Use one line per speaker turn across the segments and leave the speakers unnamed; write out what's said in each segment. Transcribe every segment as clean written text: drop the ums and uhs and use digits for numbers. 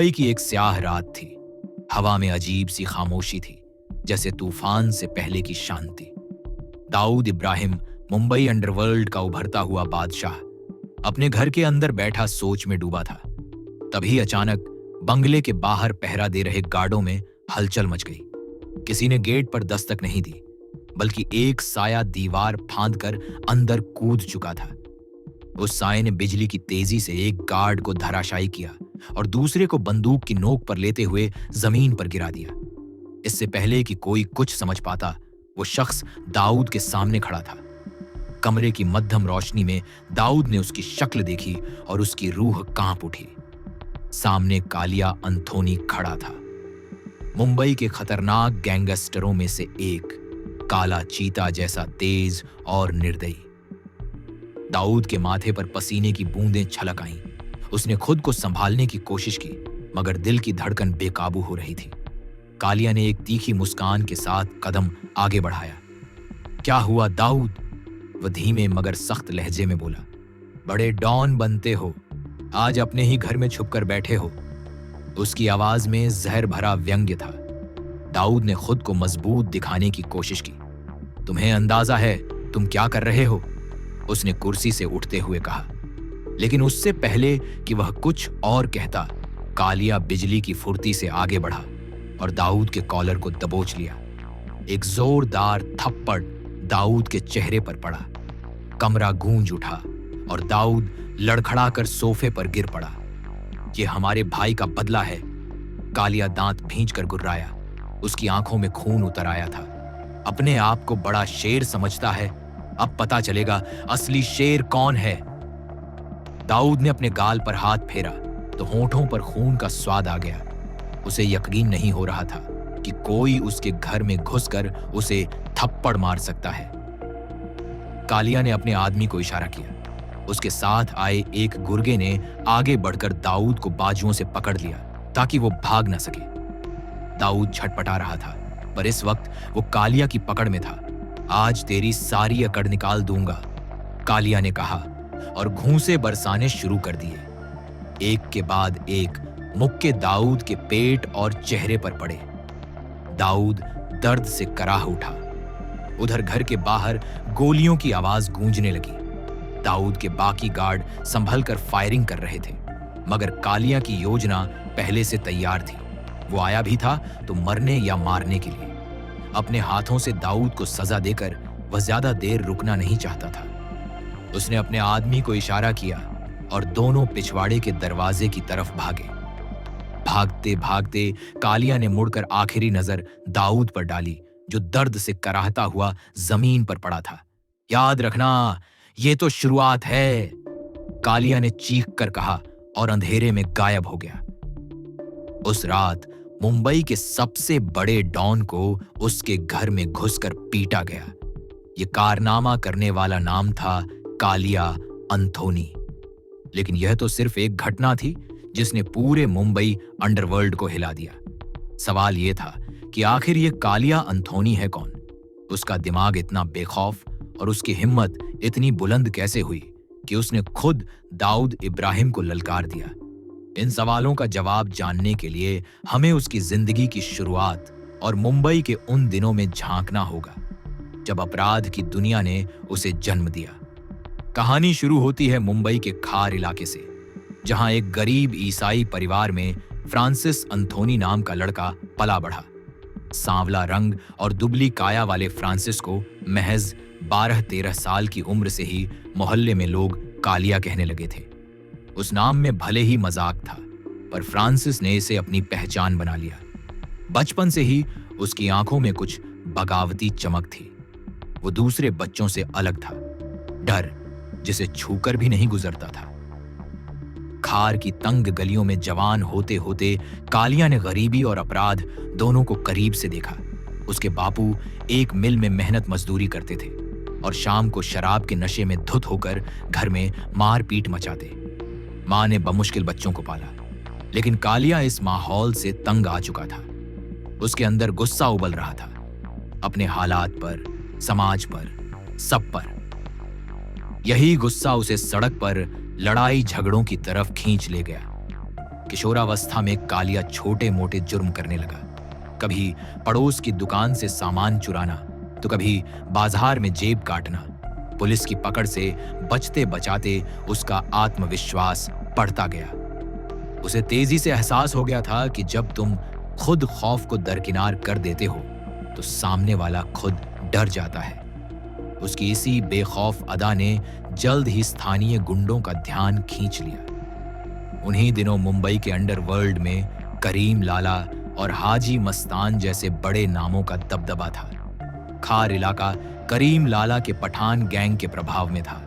मुंबई की एक स्याह रात थी। हवा में अजीब सी खामोशी थी, जैसे तूफान से पहले की शांति। दाऊद इब्राहिम, मुंबई अंडरवर्ल्ड का उभरता हुआ बादशाह, अपने घर के अंदर बैठा सोच में डूबा था। तभी अचानक बंगले के बाहर पहरा दे रहे गार्डों में हलचल मच गई। किसी ने गेट पर दस्तक नहीं दी, बल्कि एक साया दीवार फांदकर अंदर कूद चुका था। उस साये ने बिजली की तेजी से एक गार्ड को धराशायी किया और दूसरे को बंदूक की नोक पर लेते हुए जमीन पर गिरा दिया। इससे पहले कि कोई कुछ समझ पाता, वो शख्स दाऊद के सामने खड़ा था। कमरे की मध्यम रोशनी में दाऊद ने उसकी शक्ल देखी और उसकी रूह कांप उठी। सामने कालिया अंथोनी खड़ा था, मुंबई के खतरनाक गैंगस्टरों में से एक, काला चीता जैसा तेज और निर्दयी। दाऊद के माथे पर पसीने की बूंदें छलक आईं। उसने खुद को संभालने की कोशिश की, मगर दिल की धड़कन बेकाबू हो रही थी। कालिया ने एक तीखी मुस्कान के साथ कदम आगे बढ़ाया। क्या हुआ दाऊद? वह धीमे मगर सख्त लहजे में बोला। बड़े डॉन बनते हो, आज अपने ही घर में छुपकर बैठे हो। उसकी आवाज में जहर भरा व्यंग्य था। दाऊद ने खुद को मजबूत दिखाने की कोशिश की। तुम्हें अंदाजा है तुम क्या कर रहे हो? उसने कुर्सी से उठते हुए कहा। लेकिन उससे पहले कि वह कुछ और कहता, कालिया बिजली की फुर्ती से आगे बढ़ा और दाऊद के कॉलर को दबोच लिया। एक जोरदार थप्पड़ दाऊद के चेहरे पर पड़ा। कमरा गूंज उठा और दाऊद लड़खड़ाकर सोफे पर गिर पड़ा। यह हमारे भाई का बदला है, कालिया दांत भींचकर गुर्राया। उसकी आंखों में खून उतर आया था। अपने आप को बड़ा शेर समझता है, अब पता चलेगा असली शेर कौन है। दाऊद ने अपने गाल पर हाथ फेरा तो होंठों पर खून का स्वाद आ गया। उसे यकीन नहीं हो रहा था कि कोई उसके घर में घुसकर उसे थप्पड़ मार सकता है। कालिया ने अपने आदमी को इशारा किया। उसके साथ आए एक गुर्गे ने आगे बढ़कर दाऊद को बाजुओं से पकड़ लिया ताकि वो भाग न सके। दाऊद छटपटा रहा था, पर इस वक्त वो कालिया की पकड़ में था। आज तेरी सारी अकड़ निकाल दूंगा, कालिया ने कहा और घूंसे बरसाने शुरू कर दिए। एक के बाद एक मुक्के दाऊद के पेट और चेहरे पर पड़े। दाऊद दर्द से कराह उठा। उधर घर के बाहर गोलियों की आवाज गूंजने लगी। दाऊद के बाकी गार्ड संभल कर फायरिंग कर रहे थे, मगर कालिया की योजना पहले से तैयार थी। वो आया भी था तो मरने या मारने के लिए। अपने हाथों से दाऊद को सजा देकर वह ज्यादा देर रुकना नहीं चाहता था। उसने अपने आदमी को इशारा किया और दोनों पिछवाड़े के दरवाजे की तरफ भागे। भागते भागते कालिया ने मुड़कर आखिरी नजर दाऊद पर डाली, जो दर्द से कराहता हुआ जमीन पर पड़ा था। याद रखना, ये तो शुरुआत है, कालिया ने चीख कर कहा और अंधेरे में गायब हो गया। उस रात मुंबई के सबसे बड़े डॉन को उसके घर में घुसकर पीटा गया। ये कारनामा करने वाला नाम था कालिया अंथोनी। लेकिन यह तो सिर्फ एक घटना थी जिसने पूरे मुंबई अंडरवर्ल्ड को हिला दिया। सवाल यह था कि आखिर ये कालिया अंथोनी है कौन? उसका दिमाग इतना बेखौफ और उसकी हिम्मत इतनी बुलंद कैसे हुई कि उसने खुद दाऊद इब्राहिम को ललकार दिया? इन सवालों का जवाब जानने के लिए हमें उसकी जिंदगी की शुरुआत और मुंबई के उन दिनों में झांकना होगा जब अपराध की दुनिया ने उसे जन्म दिया। कहानी शुरू होती है मुंबई के खार इलाके से, जहां एक गरीब ईसाई परिवार में फ्रांसिस अंथोनी नाम का लड़का पला बढ़ा। सांवला रंग और दुबली काया वाले फ्रांसिस को महज 12-13 साल की उम्र से ही मोहल्ले में लोग कालिया कहने लगे थे। उस नाम में भले ही मजाक था, पर फ्रांसिस ने इसे अपनी पहचान बना लिया। बचपन से ही उसकी आंखों में कुछ बगावती चमक थी। वो दूसरे बच्चों से अलग था, डर जिसे छूकर भी नहीं गुजरता था। खार की तंग गलियों में जवान होते होते कालिया ने गरीबी और अपराध दोनों को करीब से देखा। उसके बापू एक मिल में मेहनत मजदूरी करते थे और शाम को शराब के नशे में धुत होकर घर में मारपीट मचाते। मां ने बमुश्किल बच्चों को पाला, लेकिन कालिया इस माहौल से तंग आ चुका था। उसके अंदर गुस्सा उबल रहा था, अपने हालात पर, समाज पर, सब पर। यही गुस्सा उसे सड़क पर लड़ाई झगड़ों की तरफ खींच ले गया। किशोरावस्था में कालिया छोटे मोटे जुर्म करने लगा। कभी पड़ोस की दुकान से सामान चुराना, तो कभी बाजार में जेब काटना। पुलिस की पकड़ से बचते बचाते उसका आत्मविश्वास बढ़ता गया। उसे तेजी से एहसास हो गया था कि जब तुम खुद खौफ को दरकिनार कर देते हो तो सामने वाला खुद डर जाता है। उसकी इसी बेखौफ अदा ने जल्द ही स्थानीय गुंडों का ध्यान खींच लिया। उन्हीं दिनों मुंबई के अंडरवर्ल्ड में करीम लाला और हाजी मस्तान जैसे बड़े नामों का दबदबा था। खार इलाका करीम लाला के पठान गैंग के प्रभाव में था।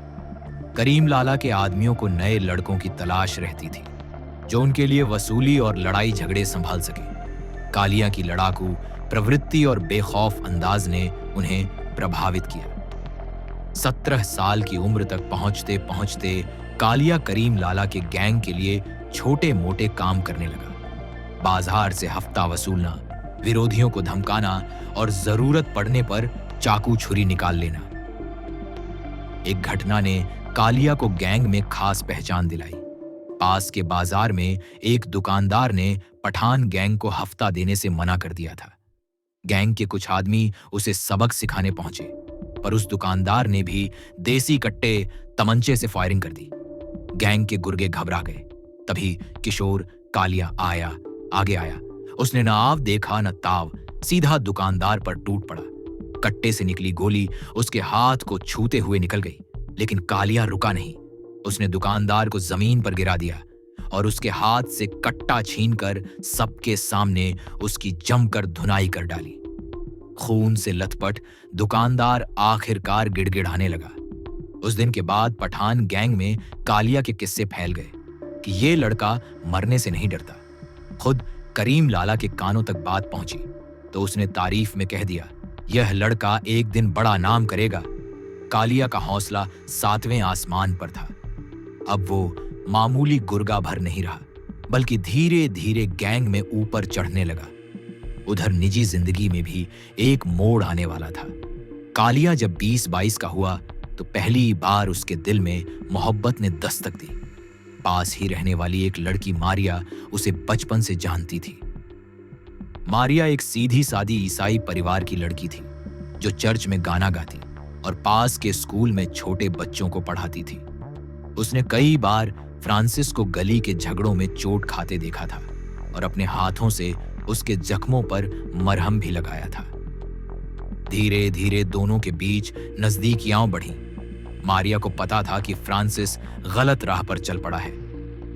करीम लाला के आदमियों को नए लड़कों की तलाश रहती थी जो उनके लिए वसूली और लड़ाई झगड़े संभाल सके। कालिया की लड़ाकू प्रवृत्ति और बेखौफ अंदाज ने उन्हें प्रभावित किया। 17 साल की उम्र तक पहुंचते पहुंचते कालिया करीम लाला के गैंग के लिए छोटे मोटे काम करने लगा। बाजार से हफ्ता वसूलना, विरोधियों को धमकाना और जरूरत पड़ने पर चाकू छुरी निकाल लेना। एक घटना ने कालिया को गैंग में खास पहचान दिलाई। पास के बाजार में एक दुकानदार ने पठान गैंग को हफ्ता देने से मना कर दिया था। गैंग के कुछ आदमी उसे सबक सिखाने पहुंचे, पर उस दुकानदार ने भी देसी कट्टे तमंचे से फायरिंग कर दी। गैंग के गुर्गे घबरा गए। तभी किशोर कालिया आगे आया। उसने न आव देखा न ताव, सीधा दुकानदार पर टूट पड़ा। कट्टे से निकली गोली उसके हाथ को छूते हुए निकल गई, लेकिन कालिया रुका नहीं। उसने दुकानदार को जमीन पर गिरा दिया और उसके हाथ से कट्टा छीनकर सबके सामने उसकी जमकर धुनाई कर डाली। खून से लथपथ दुकानदार आखिरकार गिड़गिड़ाने लगा। उस दिन के बाद पठान गैंग में कालिया के किस्से फैल गए कि ये लड़का मरने से नहीं डरता। खुद करीम लाला के कानों तक बात पहुंची तो उसने तारीफ में कह दिया, यह लड़का एक दिन बड़ा नाम करेगा। कालिया का हौसला 7वें आसमान पर था। अब वो मामूली गुर्गा भर नहीं रहा, बल्कि धीरे धीरे गैंग में ऊपर चढ़ने लगा। उधर निजी जिंदगी में भी एक मोड़ आने वाला था। कालिया जब 20-22 का हुआ तो पहली बार उसके दिल में मोहब्बत ने दस्तक दी। पास ही रहने वाली एक लड़की मारिया उसे बचपन से जानती थी। मारिया एक सीधी सादी ईसाई परिवार की लड़की थी जो चर्च में गाना गाती और पास के स्कूल में छोटे बच्चों को पढ़ाती थी। उसने कई बार फ्रांसिस को गली के झगड़ों में चोट खाते देखा था और अपने हाथों से उसके जख्मों पर मरहम भी लगाया था। धीरे धीरे दोनों के बीच नजदीकियां बढ़ी। मारिया को पता था कि फ्रांसिस गलत राह पर चल पड़ा है।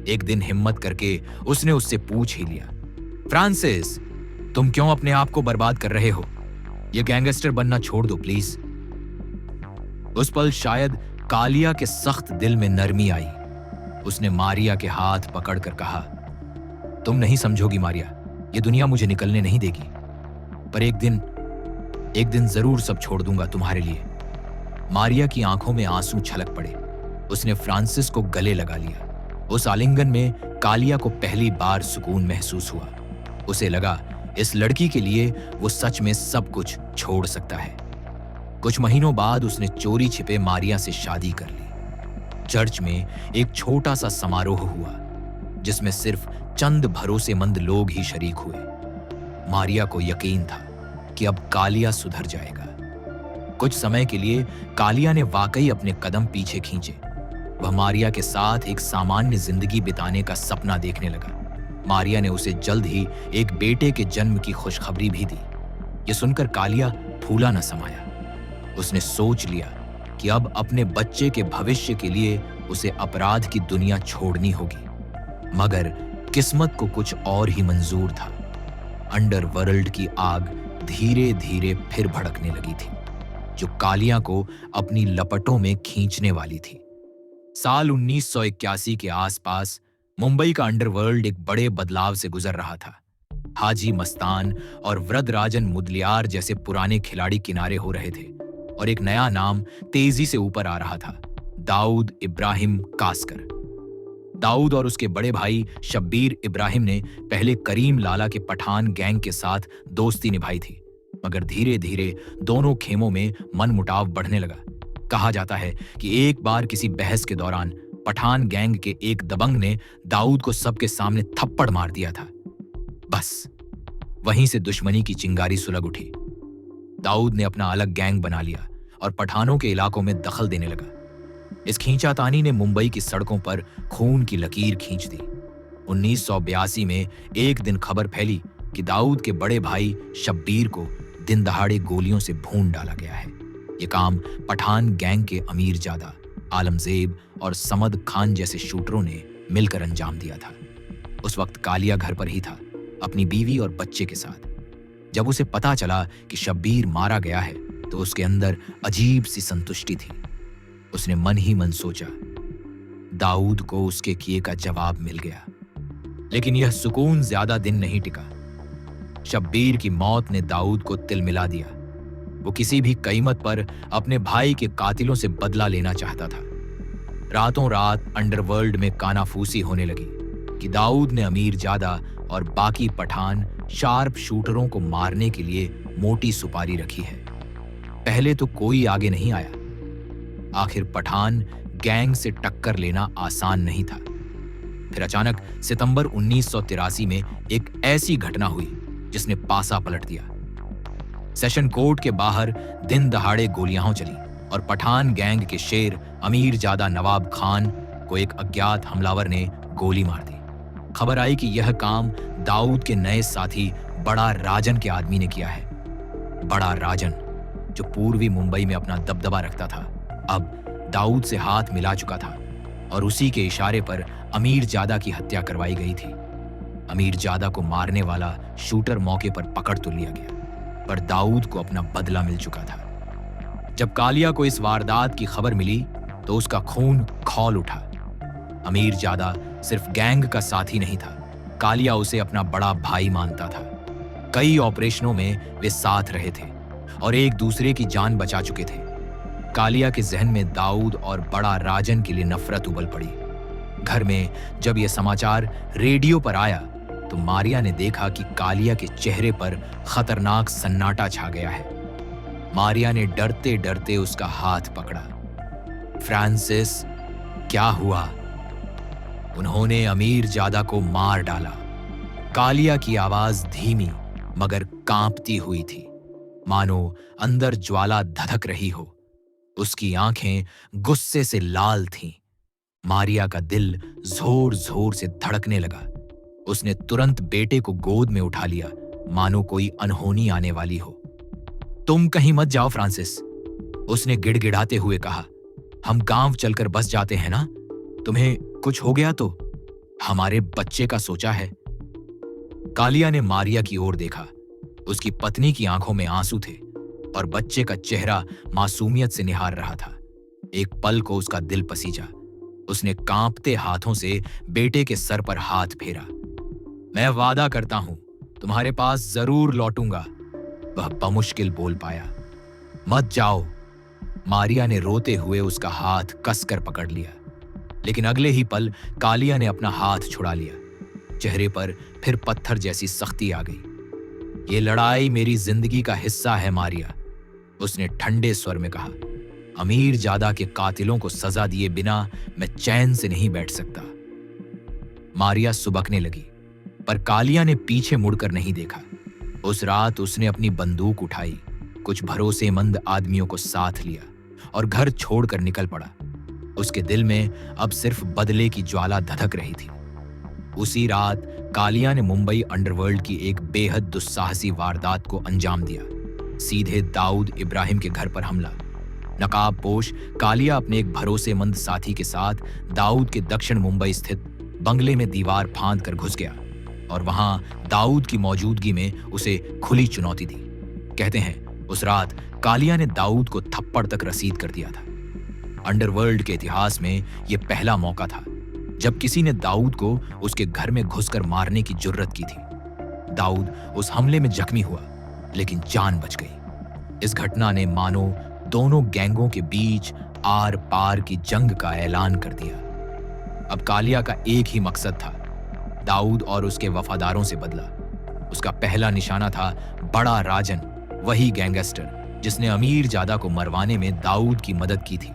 एक दिन हिम्मत करके उसने उससे पूछ ही लिया, फ्रांसिस, तुम क्यों अपने आप को बर्बाद कर रहे हो? ये गैंगस्टर बनना छोड़ दो प्लीज। उस पल शायद कालिया के सख्त दिल में नरमी आई। उसने मारिया के हाथ पकड़कर कहा, तुम नहीं समझोगी मारिया, ये दुनिया मुझे निकलने नहीं देगी, पर एक दिन जरूर सब छोड़ दूंगा तुम्हारे लिए। मारिया की आंखों में आंसू छलक पड़े। उसने फ्रांसिस को गले लगा लिया। उस आलिंगन में कालिया को पहली बार सुकून महसूस हुआ। उसे लगा इस लड़की के लिए वो सच में सब कुछ छोड़ सकता है। कुछ महीनों बाद उसने चोरी छिपे मारिया से शादी कर ली। चर्च में एक छोटा सा समारोह हुआ जिसमें सिर्फ चंद भरोसेमंद लोग ही शरीक हुए। मारिया को यकीन था कि अब कालिया सुधर जाएगा। कुछ समय के लिए कालिया ने वाकई अपने कदम पीछे खींचे। वह मारिया के साथ एक सामान्य जिंदगी बिताने का सपना देखने लगा। मारिया ने उसे जल्द ही एक बेटे के जन्म की खुशखबरी भी दी। यह सुनकर कालिया फूला न समाया। उसने सोच लिया कि अब अपने बच्चे के भविष्य के लिए उसे अपराध की दुनिया छोड़नी होगी। मगर किस्मत को कुछ और ही मंजूर था। अंडरवर्ल्ड की आग धीरे धीरे फिर भड़कने लगी थी, जो कालिया को अपनी लपटों में खींचने वाली थी। साल 1981 के आसपास मुंबई का अंडरवर्ल्ड एक बड़े बदलाव से गुजर रहा था। हाजी मस्तान और वरदराजन मुदलियार जैसे पुराने खिलाड़ी किनारे हो रहे थे और एक नया नाम तेजी से ऊपर आ रहा था, दाऊद इब्राहिम कासकर। दाऊद और उसके बड़े भाई शब्बीर इब्राहिम ने पहले करीम लाला के पठान गैंग के साथ दोस्ती निभाई थी, मगर धीरे धीरे दोनों खेमों में मनमुटाव बढ़ने लगा। कहा जाता है कि एक बार किसी बहस के दौरान पठान गैंग के एक दबंग ने दाऊद को सबके सामने थप्पड़ मार दिया था। बस वहीं से दुश्मनी की चिंगारी सुलग उठी। दाऊद ने अपना अलग गैंग बना लिया और पठानों के इलाकों में दखल देने लगा। इस खींचातानी ने मुंबई की सड़कों पर खून की लकीर खींच दी। 1982 में एक दिन खबर फैली कि दाऊद के बड़े भाई शब्बीर को दिन दहाड़े गोलियों से भून डाला गया है। ये काम पठान गैंग के अमीर जादा, आलमजेब और समद खान जैसे शूटरों ने मिलकर अंजाम दिया था। उस वक्त कालिया घर पर ही था, अपनी बीवी और बच्चे के साथ। जब उसे पता चला कि शब्बीर मारा गया है तो उसके अंदर अजीब सी संतुष्टि थी। उसने मन ही मन सोचा, दाऊद को उसके किए का जवाब मिल गया। लेकिन यह सुकून ज्यादा दिन नहीं टिका। शब्बीर की मौत ने दाऊद को तिलमिला दिया। वो किसी भी कीमत पर अपने भाई के कातिलों से बदला लेना चाहता था। रातों रात अंडरवर्ल्ड में कानाफूसी होने लगी कि दाऊद ने अमीर जादा और बाकी पठान शार्प शूटरों को मारने के लिए मोटी सुपारी रखी है। पहले तो कोई आगे नहीं आया। आखिर पठान गैंग से टक्कर लेना आसान नहीं था। फिर अचानक सितंबर 1983 में एक ऐसी घटना हुई जिसने पासा पलट दिया। सेशन कोर्ट के बाहर दिन दहाड़े गोलियां चली और पठान गैंग के शेर अमीर जादा नवाब खान को एक अज्ञात हमलावर ने गोली मार दी। खबर आई कि यह काम दाऊद के नए साथी बड़ा राजन के आदमी ने किया है। बड़ा राजन, जो पूर्वी मुंबई में अपना दबदबा रखता था, अब दाऊद से हाथ मिला चुका था और उसी के इशारे पर अमीर जादा की हत्या करवाई गई थी। अमीर जादा को मारने वाला शूटर मौके पर पकड़ तो लिया गया, पर दाऊद को अपना बदला मिल चुका था। जब कालिया को इस वारदात की खबर मिली तो उसका खून खौल उठा। अमीर जादा सिर्फ गैंग का साथी नहीं था, कालिया उसे अपना बड़ा भाई मानता था। कई ऑपरेशनों में वे साथ रहे थे और एक दूसरे की जान बचा चुके थे। कालिया के जहन में दाऊद और बड़ा राजन के लिए नफरत उबल पड़ी। घर में जब यह समाचार रेडियो पर आया तो मारिया ने देखा कि कालिया के चेहरे पर खतरनाक सन्नाटा छा गया है। मारिया ने डरते डरते उसका हाथ पकड़ा। फ्रांसिस, क्या हुआ? उन्होंने अमीर जादा को मार डाला। कालिया की आवाज धीमी मगर कांपती हुई थी, मानो अंदर ज्वाला धधक रही हो। उसकी आंखें गुस्से से लाल थीं। मारिया का दिल जोर जोर से धड़कने लगा। उसने तुरंत बेटे को गोद में उठा लिया, मानो कोई अनहोनी आने वाली हो। तुम कहीं मत जाओ फ्रांसिस, उसने गिड़गिड़ाते हुए कहा। हम गांव चलकर बस जाते हैं ना? तुम्हें कुछ हो गया तो हमारे बच्चे का सोचा है। कालिया ने मारिया की ओर देखा। उसकी पत्नी की आंखों में आंसू थे और बच्चे का चेहरा मासूमियत से निहार रहा था। एक पल को उसका दिल पसीजा। उसने कांपते हाथों से बेटे के सर पर हाथ फेरा। मैं वादा करता हूं तुम्हारे पास जरूर लौटूंगा, वह बमुश्किल बोल पाया। मत जाओ। मारिया ने रोते हुए उसका हाथ कसकर पकड़ लिया, लेकिन अगले ही पल कालिया ने अपना हाथ छुड़ा लिया। चेहरे पर फिर पत्थर जैसी सख्ती आ गई। ये लड़ाई मेरी जिंदगी का हिस्सा है मारिया, उसने ठंडे स्वर में कहा। अमीर जादा के कातिलों को सजा दिए बिना मैं चैन से नहीं बैठ सकता। मारिया सुबकने लगी, पर कालिया ने पीछे मुड़कर नहीं देखा। उस रात उसने अपनी बंदूक उठाई, कुछ भरोसेमंद आदमियों को साथ लिया और घर छोड़कर निकल पड़ा। उसके दिल में अब सिर्फ बदले की ज्वाला धधक रही थी। उसी रात कालिया ने मुंबई अंडरवर्ल्ड की एक बेहद दुस्साहसी वारदात को अंजाम दिया। सीधे दाऊद इब्राहिम के घर पर हमला। नकाबपोश कालिया अपने एक भरोसेमंद साथी के साथ दाऊद के दक्षिण मुंबई स्थित बंगले में दीवार फांद कर घुस गया और वहां दाऊद की मौजूदगी में उसे खुली चुनौती दी। कहते हैं उस रात कालिया ने दाऊद को थप्पड़ तक रसीद कर दिया था। अंडरवर्ल्ड के इतिहास में यह पहला मौका था जब किसी ने दाऊद को उसके घर में घुसकर मारने की जुर्रत की थी। दाऊद उस हमले में जख्मी हुआ, लेकिन जान बच गई। इस घटना ने मानो दोनों गैंगों के बीच आर पार की जंग का ऐलान कर दिया। अब कालिया का एक ही मकसद था, दाऊद और उसके वफादारों से बदला। उसका पहला निशाना था बड़ा राजन, वही गैंगस्टर जिसने अमीर जादा को मरवाने में दाऊद की मदद की थी।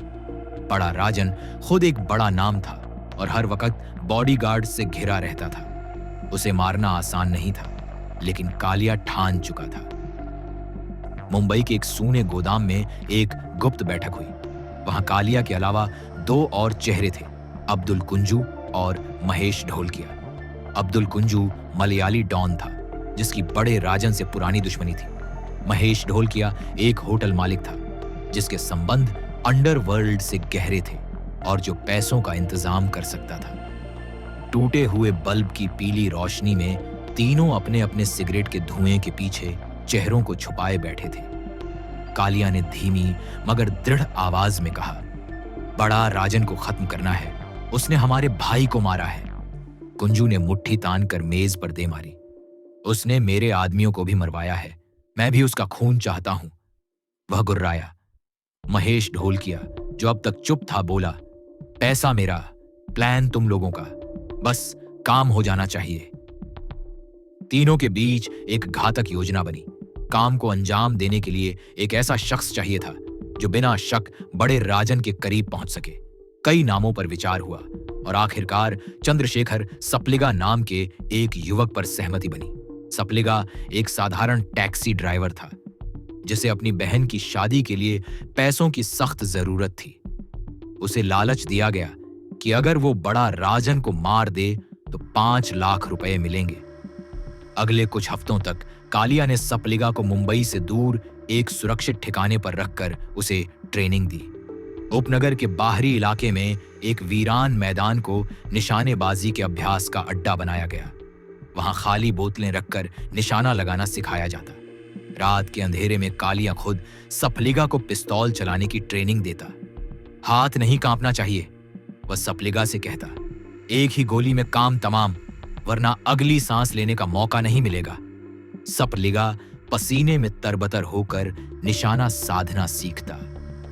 बड़ा राजन खुद एक बड़ा नाम था और हर वक्त बॉडीगार्ड से घिरा रहता था। उसे मारना आसान नहीं था, लेकिन कालिया ठान चुका था। मुंबई के एक सूने गोदाम में एक गुप्त बैठक हुई। वहां कालिया के अलावा 2 और चेहरे थे, अब्दुल कुंजू और महेश ढोलकिया। अब्दुल कुंजू मलयाली डॉन था, जिसकी बड़े राजन से पुरानी दुश्मनी थी। महेश ढोलकिया एक होटल मालिक था, जिसके संबंध अंडरवर्ल्ड से गहरे थे और जो पैसों का इंतजाम कर सकता था। टूटे हुए बल्ब की पीली रोशनी में तीनों अपने अपने सिगरेट के धुएं के पीछे चेहरों को छुपाए बैठे थे। कालिया ने धीमी मगर दृढ़ आवाज में कहा, बड़ा राजन को खत्म करना है, उसने हमारे भाई को मारा है। कुंजू ने मुट्ठी तान कर मेज पर दे मारी। उसने मेरे आदमियों को भी मरवाया है, मैं भी उसका खून चाहता हूं। वह गुर्राया। महेश ढोलकिया, जो अब तक चुप था, बोला, पैसा मेरा, प्लान तुम लोगों का, बस काम हो जाना चाहिए। तीनों के बीच एक घातक योजना बनी। काम को अंजाम देने के लिए एक ऐसा शख्स चाहिए था जो बिना शक बड़े राजन के करीब पहुंच सके। कई नामों पर विचार हुआ और आखिरकार चंद्रशेखर सप्लिगा नाम के एक युवक पर सहमति बनी। सप्लिगा एक साधारण टैक्सी ड्राइवर था, जिसे अपनी बहन की शादी के लिए पैसों की सख्त जरूरत थी। उसे लालच दिया गया कि अगर वो बड़ा राजन को मार दे तो 5 लाख रुपए मिलेंगे। अगले कुछ हफ्तों तक कालिया ने सप्लिगा को मुंबई से दूर एक सुरक्षित ठिकाने पर रखकर उसे ट्रेनिंग दी। उपनगर के बाहरी इलाके में एक वीरान मैदान को निशानेबाजी के अभ्यास का अड्डा बनाया गया। वहां खाली बोतलें रखकर निशाना लगाना सिखाया जाता। रात के अंधेरे में कालिया खुद सप्लिगा को पिस्तौल चलाने की ट्रेनिंग देता। हाथ नहीं कांपना चाहिए, वह सप्लिगा से कहता। एक ही गोली में काम तमाम, वरना अगली सांस लेने का मौका नहीं मिलेगा। सप्लिगा पसीने में तरबतर होकर निशाना साधना सीखता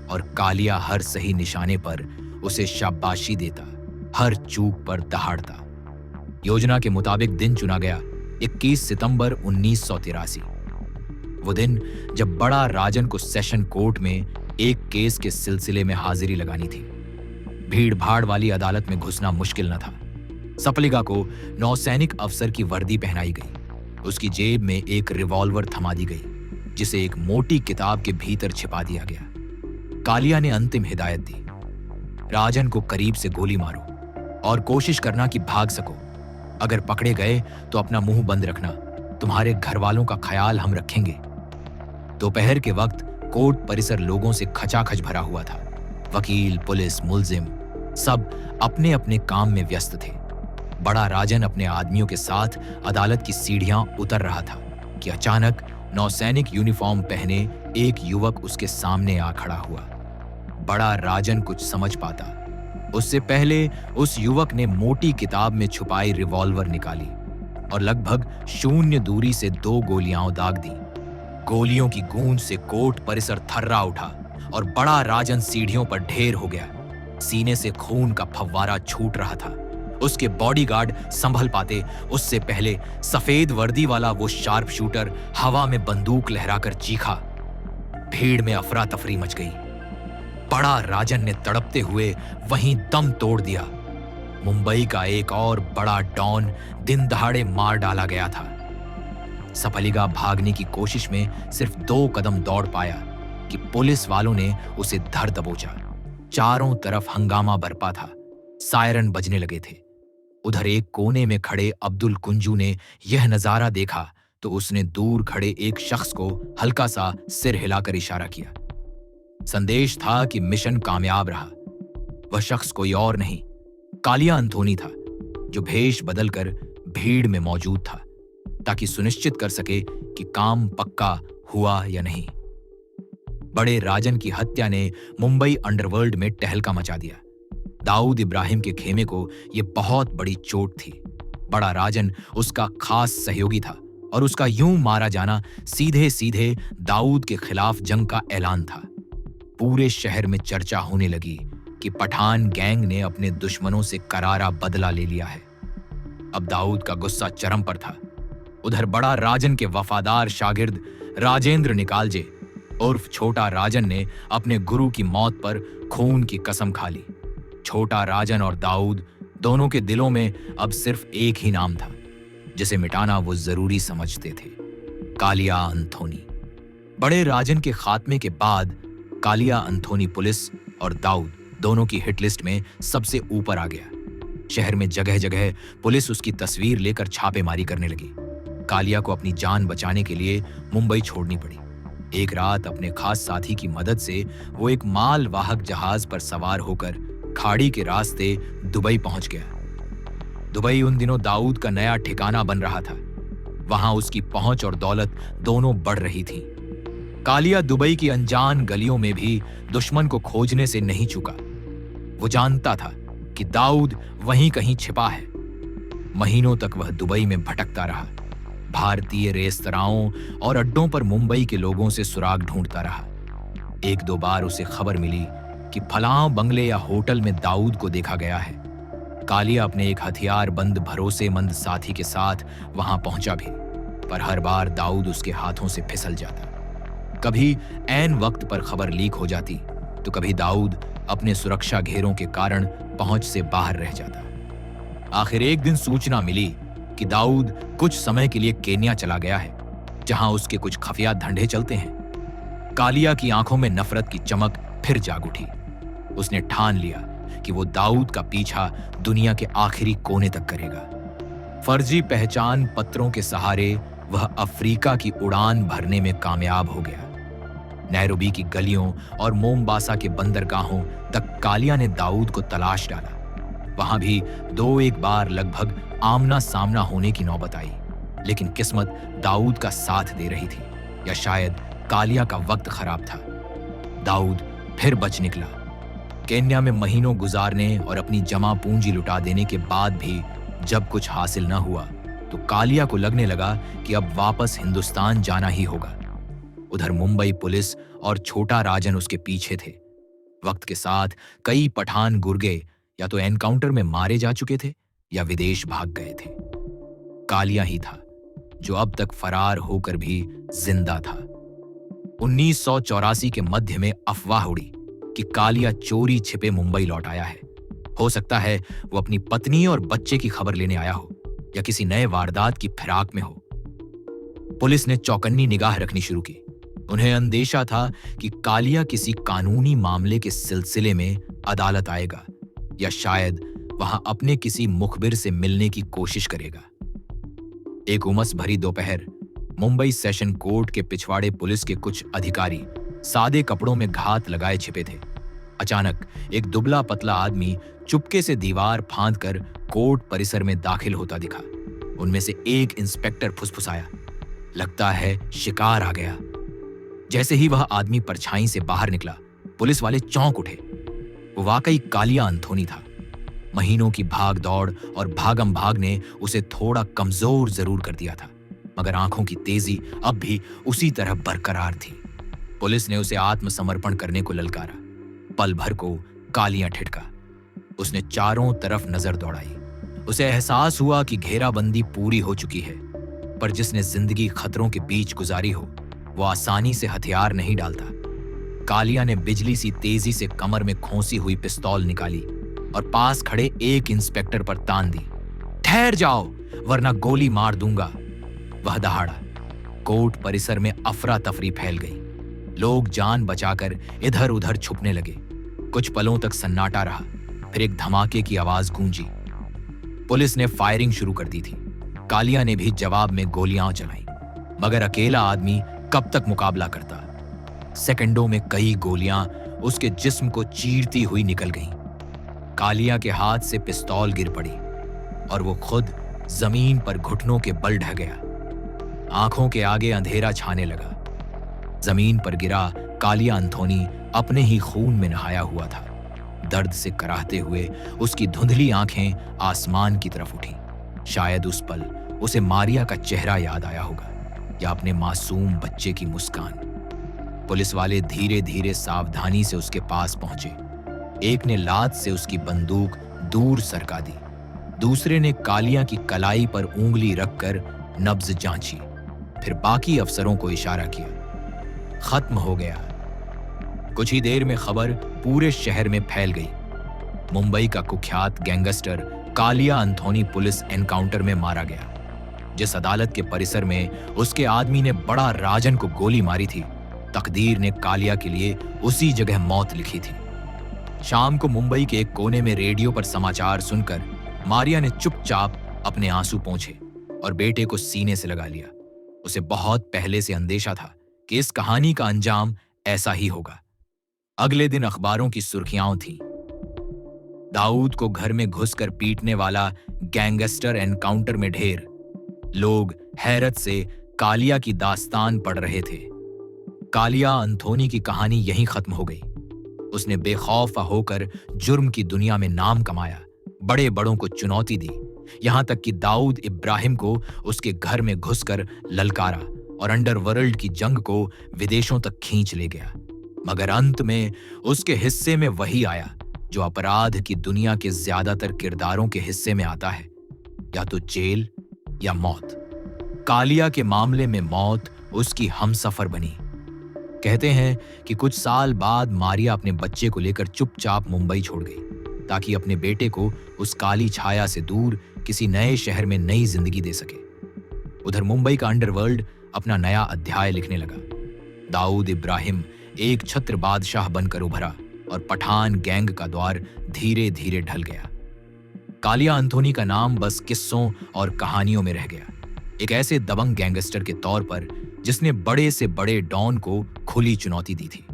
और कालिया हर सही निशाने पर उसे शाबाशी देता, हर चूक पर दहाड़ता। योजना के मुताबिक दिन चुना गया 21 सितंबर 1983। वो दिन जब बड़ा राजन को सेशन कोर्ट में एक केस के सिलसिले में हाजिरी लगानी थी। भीड़ भाड़ वाली अदालत में घुसना मुश्किल न था। सप्लिगा को नौसैनिक अफसर की वर्दी पहनाई गई। उसकी जेब में एक रिवॉल्वर थमा दी गई, जिसे एक मोटी किताब के भीतर छिपा दिया गया। कालिया ने अंतिम हिदायत दी, राजन को करीब से गोली मारो और कोशिश करना कि भाग सको। अगर पकड़े गए तो अपना मुंह बंद रखना, तुम्हारे घर वालों का ख्याल हम रखेंगे। दोपहर के वक्त कोर्ट परिसर लोगों से खचाखच भरा हुआ था। वकील, पुलिस, मुल्जिम सब अपने अपने काम में व्यस्त थे। बड़ा राजन अपने आदमियों के साथ अदालत की सीढ़ियां उतर रहा था कि अचानक नौसैनिक यूनिफॉर्म पहने एक युवक उसके सामने आ खड़ा हुआ। बड़ा राजन कुछ समझ पाता उससे पहले उस युवक ने मोटी किताब में छुपाई रिवॉल्वर निकाली और लगभग शून्य दूरी से 2 गोलियां दाग दी। गोलियों की गूंज से कोर्ट परिसर थर्रा उठा और बड़ा राजन सीढ़ियों पर ढेर हो गया। सीने से खून का फव्वारा छूट रहा था। उसके बॉडीगार्ड संभल पाते उससे पहले सफेद वर्दी वाला वो शार्प शूटर हवा में बंदूक लहराकर चीखा। भीड़ में अफरा तफरी मच गई। बड़ा राजन ने तड़पते हुए वहीं दम तोड़ दिया। मुंबई का एक और बड़ा डॉन दिन दहाड़े मार डाला गया था। सप्लिगा भागने की कोशिश में सिर्फ 2 कदम दौड़ पाया कि पुलिस वालों ने उसे धर दबोचा। चारों तरफ हंगामा बरपा था। सायरन बजने लगे थे। उधर एक कोने में खड़े अब्दुल कुंजू ने यह नजारा देखा तो उसने दूर खड़े एक शख्स को हल्का सा सिर हिलाकर इशारा किया। संदेश था कि मिशन कामयाब रहा। वह शख्स कोई और नहीं, कालिया अंथोनी था, जो भेष बदलकर भीड़ में मौजूद था ताकि सुनिश्चित कर सके कि काम पक्का हुआ या नहीं। बड़े राजन की हत्या ने मुंबई अंडरवर्ल्ड में टहलका मचा दिया। दाऊद इब्राहिम के खेमे को यह बहुत बड़ी चोट थी। बड़ा राजन उसका खास सहयोगी था और उसका यूं मारा जाना सीधे सीधे दाऊद के खिलाफ जंग का ऐलान था। पूरे शहर में चर्चा होने लगी कि पठान गैंग ने अपने दुश्मनों से करारा बदला ले लिया है। अब दाऊद का गुस्सा चरम पर था। उधर बड़ा राजन के वफादार शागिर्द राजेंद्र निकालजे उर्फ छोटा राजन ने अपने गुरु की मौत पर खून की कसम खा ली। छोटा राजन और दाऊद दोनों के दिलों में अब सिर्फ एक ही नाम था जिसे मिटाना वो जरूरी समझते थे, कालिया अंथोनी। बड़े राजन के खात्मे के बाद कालिया अंथोनी पुलिस और दाऊद दोनों की हिट लिस्ट में सबसे ऊपर आ गया। शहर में जगह जगह पुलिस उसकी तस्वीर लेकर छापेमारी करने लगी। कालिया को अपनी जान बचाने के लिए मुंबई छोड़नी पड़ी। एक रात अपने खास साथी की मदद से वो एक माल वाहक जहाज पर सवार होकर खाड़ी के रास्ते दुबई पहुंच गया। दुबई उन दिनों दाऊद का नया ठिकाना बन रहा था। वहां उसकी पहुंच और दौलत दोनों बढ़ रही थी। कालिया दुबई की अनजान गलियों में भी दुश्मन को खोजने से नहीं चूका। वो जानता था कि दाऊद वहीं कहीं छिपा है। महीनों तक वह दुबई में भटकता रहा। भारतीय रेस्तराओं और अड्डों पर मुंबई के लोगों से सुराग ढूंढता रहा। एक दो बार उसे खबर मिली कि फलां बंगले या होटल में दाऊद को देखा गया है। कालिया अपने एक हथियार बंद भरोसेमंद साथी के साथ वहां पहुंचा भी, पर हर बार दाऊद उसके हाथों से फिसल जाता। कभी ऐन वक्त पर खबर लीक हो जाती तो कभी दाऊद अपने सुरक्षा घेरों के कारण पहुंच से बाहर रह जाता। आखिर एक दिन सूचना मिली कि दाऊद कुछ समय के लिए केन्या चला गया है, जहां उसके कुछ खुफिया धंधे चलते हैं। कालिया की आंखों में नफरत की चमक फिर जाग उठी। उसने ठान लिया कि वो दाऊद का पीछा दुनिया के आखिरी कोने तक करेगा। फर्जी पहचान पत्रों के सहारे वह अफ्रीका की उड़ान भरने में कामयाब हो गया। नैरोबी की गलियों और मोमबासा के बंदरगाहों तक कालिया ने दाऊद को तलाश डाला। वहां भी दो एक बार लगभग आमना सामना होने की नौबत आई, लेकिन किस्मत दाऊद का साथ दे रही थी, या शायद कालिया का वक्त खराब था। दाऊद फिर बच निकला। केन्या में महीनों गुजारने और अपनी जमा पूंजी लुटा देने के बाद भी जब कुछ हासिल न हुआ तो कालिया को लगने लगा कि अब वापस हिंदुस्तान जाना ही होगा। उधर मुंबई पुलिस और छोटा राजन उसके पीछे थे। वक्त के साथ कई पठान गुर्गे या तो एनकाउंटर में मारे जा चुके थे या विदेश भाग गए थे। कालिया ही था जो अब तक फरार होकर भी जिंदा था। 1984 के मध्य में अफवाह उड़ी कि कालिया चोरी छिपे मुंबई लौट आया है। हो सकता है वो अपनी पत्नी और बच्चे की खबर लेने आया हो या किसी नए वारदात की फिराक में हो। पुलिस ने चौकन्नी निगाह रखनी शुरू की। उन्हें अंदेशा था कि कालिया किसी कानूनी मामले के सिलसिले में अदालत आएगा या शायद वहां अपने किसी मुखबिर से मिलने की कोशिश करेगा। एक उमस भरी दोपहर मुंबई सेशन कोर्ट के पिछवाड़े पुलिस के कुछ अधिकारी सादे कपड़ों में घात लगाए छिपे थे। अचानक एक दुबला पतला आदमी चुपके से दीवार फांदकर कोर्ट परिसर में दाखिल होता दिखा। उनमें से एक इंस्पेक्टर फुसफुसाया, लगता है शिकार आ गया। जैसे ही वह आदमी परछाई से बाहर निकला, पुलिस वाले चौंक उठे। वो वाकई कालिया अंथोनी था। महीनों की भाग दौड़ और भागम भाग ने उसे थोड़ा कमजोर जरूर कर दिया था, मगर आंखों की तेजी अब भी उसी तरह बरकरार थी। पुलिस ने उसे आत्मसमर्पण करने को ललकारा। पल भर को कालिया ठिठका। उसने चारों तरफ नजर दौड़ाई। उसे एहसास हुआ कि घेराबंदी पूरी हो चुकी है, पर जिसने जिंदगी खतरों के बीच गुजारी हो वो आसानी से हथियार नहीं डालता। कालिया ने बिजली सी तेजी से कमर में खोसी हुई पिस्तौल निकाली और पास खड़े एक इंस्पेक्टर पर तान दी। ठहर जाओ वरना गोली मार दूंगा। वह दहाड़ा। कोर्ट परिसर में अफरा तफरी फैल गई। लोग जान बचाकर इधर उधर छुपने लगे। कुछ पलों तक सन्नाटा रहा, फिर एक धमाके की आवाज गूंजी। पुलिस ने फायरिंग शुरू कर दी थी। कालिया ने भी जवाब में गोलियां चलाई, मगर अकेला आदमी कब तक मुकाबला करता। सेकंडों में कई गोलियां उसके जिस्म को चीरती हुई निकल गईं। कालिया के हाथ से पिस्तौल गिर पड़ी और वो खुद जमीन पर घुटनों के बल ढह गया। आंखों के आगे अंधेरा छाने लगा। जमीन पर गिरा कालिया अंथोनी अपने ही खून में नहाया हुआ था। दर्द से कराहते हुए उसकी धुंधली आंखें आसमान की तरफ उठी। शायद उस पल उसे मारिया का चेहरा याद आया होगा या अपने मासूम बच्चे की मुस्कान। पुलिस वाले धीरे धीरे सावधानी से उसके पास पहुंचे। एक ने लात से उसकी बंदूक दूर सरका दी, दूसरे ने कालिया की कलाई पर उंगली रखकर नब्ज जांची, फिर बाकी अफसरों को इशारा किया। खत्म हो गया। कुछ ही देर में खबर पूरे शहर में फैल गई। मुंबई का कुख्यात गैंगस्टर कालिया अंथोनी पुलिस एनकाउंटर में मारा गया। जिस अदालत के परिसर में उसके आदमी ने बड़ा राजन को गोली मारी थी, तकदीर ने कालिया के लिए उसी जगह मौत लिखी थी। शाम को मुंबई के एक कोने में रेडियो पर समाचार सुनकर मारिया ने चुपचाप अपने आंसू पोंछे और बेटे को सीने से लगा लिया। उसे बहुत पहले से अंदेशा था कि इस कहानी का अंजाम ऐसा ही होगा। अगले दिन अखबारों की सुर्खियां थीं। दाऊद को घर में घुसकर पीटने वाला गैंगस्टर एनकाउंटर में ढेर। लोग हैरत से कालिया की दास्तान पढ़ रहे थे। कालिया अंथोनी की कहानी यहीं खत्म हो गई। उसने बेखौफ होकर जुर्म की दुनिया में नाम कमाया, बड़े बड़ों को चुनौती दी, यहां तक कि दाऊद इब्राहिम को उसके घर में घुसकर ललकारा और अंडरवर्ल्ड की जंग को विदेशों तक खींच ले गया। मगर अंत में उसके हिस्से में वही आया जो अपराध की दुनिया के ज्यादातर किरदारों के हिस्से में आता है, या तो जेल या मौत। कालिया के मामले में मौत उसकी हमसफर बनी। कहते हैं कि कुछ साल बाद मारिया अपने बच्चे को लेकर चुपचाप मुंबई छोड़ गई ताकि अपने बेटे को उस काली छाया से दूर किसी नए शहर में नई जिंदगी दे सके। उधर मुंबई का अंडरवर्ल्ड अपना नया अध्याय लिखने लगा। दाऊद इब्राहिम एक छत्र बादशाह बनकर उभरा और पठान गैंग का द्वार धीरे धीरे ढल गया। कालिया अंथोनी का नाम बस किस्सों और कहानियों में रह गया, एक ऐसे दबंग गैंगस्टर के तौर पर जिसने बड़े से बड़े डॉन को खुली चुनौती दी थी।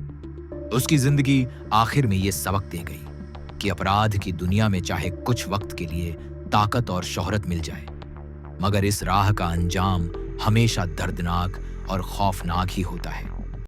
उसकी जिंदगी आखिर में ये सबक दे गई कि अपराध की दुनिया में चाहे कुछ वक्त के लिए ताकत और शोहरत मिल जाए, मगर इस राह का अंजाम हमेशा दर्दनाक और खौफनाक ही होता है।